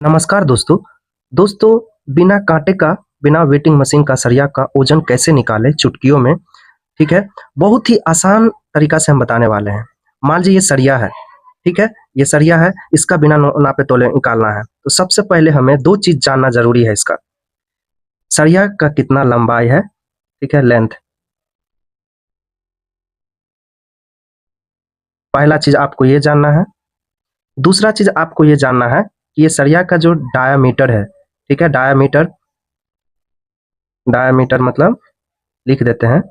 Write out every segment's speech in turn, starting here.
नमस्कार दोस्तों। दोस्तों, बिना कांटे का, बिना वेटिंग मशीन का सरिया का ओजन कैसे निकालें चुटकियों में, ठीक है? बहुत ही आसान तरीका से हम बताने वाले हैं। मान लीजिए ये सरिया है, ठीक है? ये सरिया है, इसका बिना नापे तोले निकालना है। तो सबसे पहले हमें 2 चीज़ जानना ज़रूरी है इसका। सरिया का कितना लंबाई है, ठीक है? लेंथ। पहला चीज़ आपको ये जानना है। दूसरा चीज़ आपको ये जानना है कि ये सरिया का जो डायामीटर है, ठीक है? डायामीटर, डायामीटर मतलब लिख देते हैं,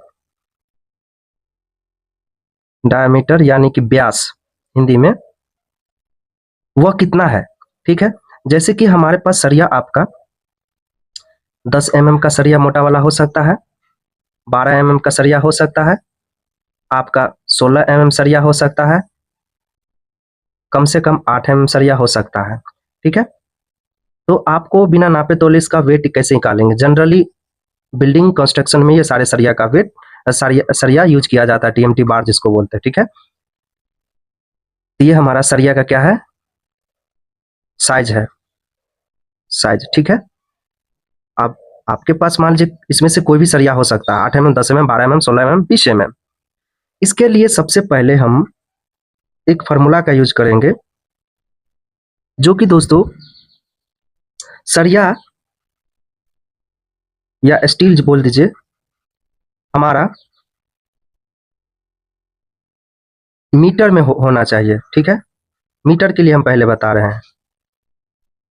डायमीटर यानी कि व्यास हिंदी में, वह कितना है, ठीक है? जैसे कि हमारे पास सरिया आपका 10 का सरिया मोटा वाला हो सकता है, 12 का सरिया हो सकता है, आपका 16 सरिया हो सकता है, कम से कम 8 सरिया हो सकता है, ठीक है? तो आपको बिना नापे तोले इसका वेट कैसे निकालेंगे? जनरली बिल्डिंग कंस्ट्रक्शन में ये सारे सरिया का वेट, सरिया यूज किया जाता है, टीएमटी बार जिसको बोलते हैं, ठीक है? ये हमारा सरिया का क्या है? साइज है, साइज, ठीक है? अब आपके पास मान लीजिए इसमें से कोई भी सरिया हो सकता है, 8 10 12 16 20 इसके लिए सबसे पहले हम एक फार्मूला का यूज करेंगे, जो कि दोस्तों सरिया या स्टील बोल दीजिए, हमारा मीटर में होना चाहिए, ठीक है? मीटर के लिए हम पहले बता रहे हैं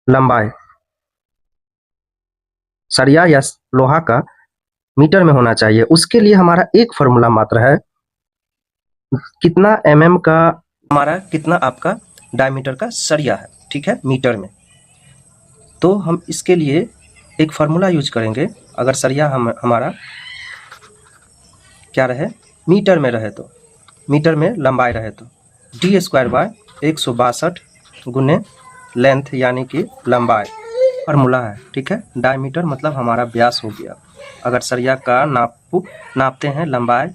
लंबाई, सरिया या लोहा का मीटर में होना चाहिए। उसके लिए हमारा एक फार्मूला मात्र है, कितना का हमारा, कितना आपका डायमीटर का सरिया है, ठीक है? मीटर में। तो हम इसके लिए एक फार्मूला यूज करेंगे। अगर सरिया हमारा क्या रहे, मीटर में रहे, तो मीटर में लंबाई रहे तो d² बाय 162 गुने लेंथ यानी कि लंबाई फार्मूला है, ठीक है? डायमीटर मतलब हमारा व्यास हो गया। अगर सरिया का नापते हैं लंबाई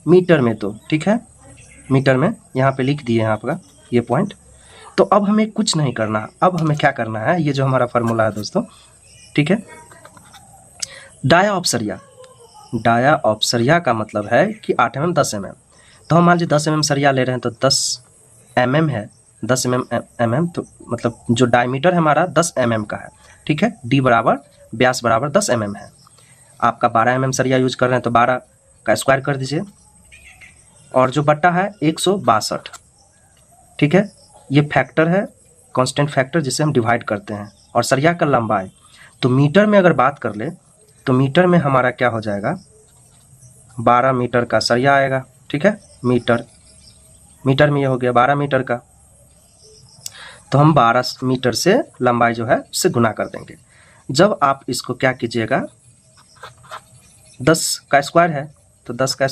मीटर में तो, ठीक है? मीटर में यहाँ पे लिख दिए हैं आपका ये पॉइंट। तो अब हमें कुछ नहीं करना, अब हमें क्या करना है, ये जो हमारा फार्मूला है दोस्तों, ठीक है? डाया ऑफ सरिया, डाया ऑफ सरिया का मतलब है कि 8 10 तो हम मान लीजिए 10 सरिया ले रहे हैं तो 10 है, 10 तो मतलब जो डायमीटर है हमारा 10 का है, ठीक है? डी बराबर व्यास बराबर 10 है। आपका 12 सरिया यूज कर रहे हैं तो 12 का स्क्वायर कर दीजिए, और जो बट्टा है 162, ठीक है? ये फैक्टर है, कांस्टेंट फैक्टर, जिसे हम डिवाइड करते हैं। और सरिया का लंबाई तो मीटर में अगर बात कर ले तो मीटर में हमारा क्या हो जाएगा, 12 मीटर का सरिया आएगा, ठीक है? मीटर में ये हो गया 12 मीटर का, तो हम 12 मीटर से लंबाई जो है उससे गुना कर देंगे। जब आप इसको क्या कीजिएगा, 10 का स्क्वायर है तो 10 का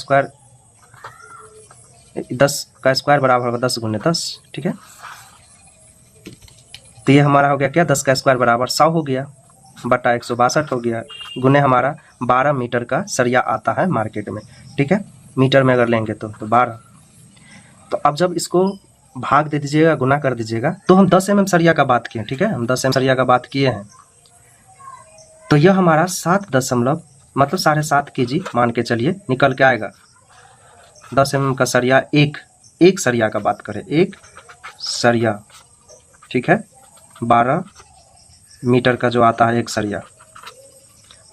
स्क्वायर बराबर होगा 10 गुने 10, ठीक है? तो ये हमारा हो गया क्या, 10 का स्क्वायर बराबर 100 हो गया, बटा 162 हो गया, गुने हमारा 12 मीटर का सरिया आता है मार्केट में, ठीक है? मीटर में अगर लेंगे तो 12। तो अब जब इसको भाग दे दीजिएगा, गुना कर दीजिएगा, तो हम 10 सरिया का बात किए, ठीक है? हम 10 सरिया का बात किए हैं, तो यह हमारा 7 दशमलव मतलब 7.5 kg मान के चलिए निकल के आएगा। 10 का सरिया, एक सरिया का बात करें, एक सरिया, ठीक है? 12 मीटर का जो आता है एक सरिया।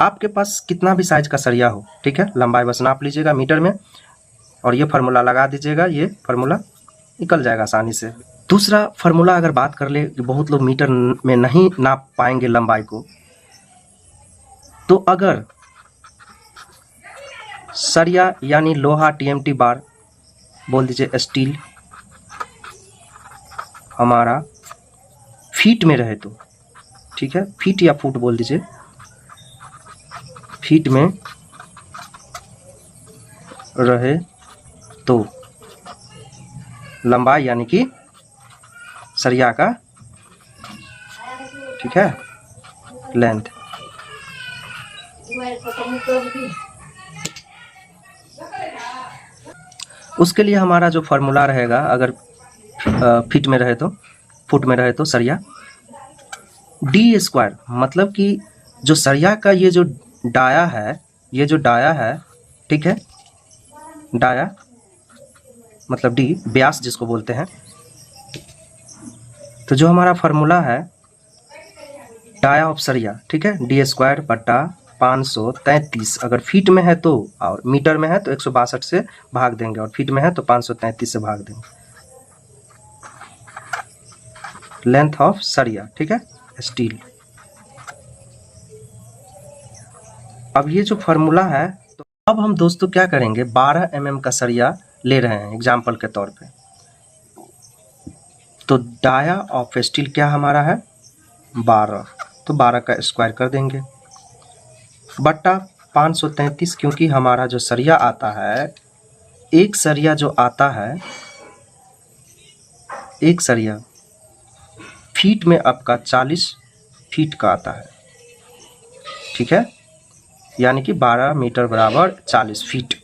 आपके पास कितना भी साइज का सरिया हो, ठीक है? लंबाई बस नाप लीजिएगा मीटर में और ये फार्मूला लगा दीजिएगा, ये फार्मूला निकल जाएगा आसानी से। दूसरा फार्मूला अगर बात कर ले कि बहुत लोग मीटर में नहीं नाप पाएंगे लंबाई को, तो अगर सरिया यानी लोहा टीएमटी बार बोल दीजिए, स्टील हमारा फीट में रहे तो, ठीक है? फीट या फुट बोल दीजिए, फीट में रहे तो लंबाई यानी कि सरिया का, ठीक है, लेंथ, उसके लिए हमारा जो फार्मूला रहेगा, अगर फीट में रहे तो, फुट में रहे तो सरिया, डी स्क्वायर मतलब कि जो सरिया का ये जो डाया है, ठीक है, डाया मतलब डी, व्यास जिसको बोलते हैं। तो जो हमारा फार्मूला है डाया ऑफ सरिया, ठीक है, डी स्क्वायर बटा 533, अगर फीट में है तो, और मीटर में है तो 162 से भाग देंगे, और फीट में है तो 533 से भाग देंगे। लेंथ ऑफ सरिया, ठीक है, स्टील। अब ये जो फार्मूला है, तो अब हम दोस्तों क्या करेंगे, 12 mm का सरिया ले रहे हैं एग्जाम्पल के तौर पे। तो डाया ऑफ स्टील क्या हमारा है 12, तो 12 का स्क्वायर कर देंगे बटा 533, क्योंकि हमारा जो सरिया आता है, एक सरिया जो आता है, एक सरिया फीट में आपका 40 फीट का आता है, ठीक है, यानी कि 12 मीटर बराबर 40 फीट।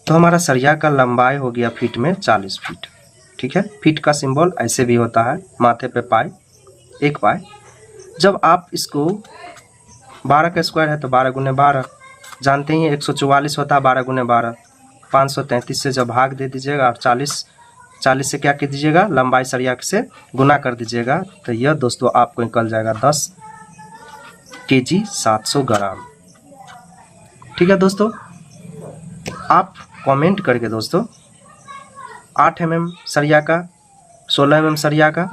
तो हमारा सरिया का लंबाई हो गया फीट में 40 फीट, ठीक है। फीट का सिंबल ऐसे भी होता है, माथे पे पाई, एक पाई। जब आप इसको 12 का स्क्वायर है तो 12 गुने 12, जानते ही 144 होता है 12 गुने 12, 533 से जब भाग दे दीजिएगा और 40 से क्या कर दीजिएगा, लंबाई सरिया से गुना कर दीजिएगा, तो यह दोस्तों आपको निकल जाएगा 10 kg 700 ग्राम, ठीक है दोस्तों। आप कमेंट करके दोस्तों 8 mm सरिया का, 16 mm सरिया का,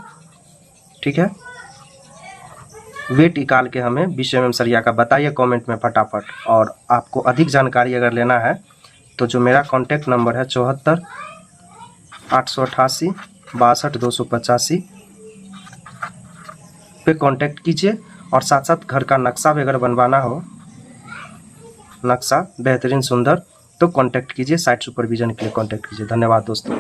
ठीक है, वेट निकाल के हमें 20 mm सरिया का बताइए कमेंट में फटाफट। और आपको अधिक जानकारी अगर लेना है तो जो मेरा कॉन्टैक्ट नंबर है 74 888 62 285 पे कांटेक्ट कीजिए। और साथ साथ घर का नक्शा भी अगर बनवाना हो, नक्शा बेहतरीन सुंदर, तो कांटेक्ट कीजिए, साइट सुपरविजन के लिए कांटेक्ट कीजिए। धन्यवाद दोस्तों।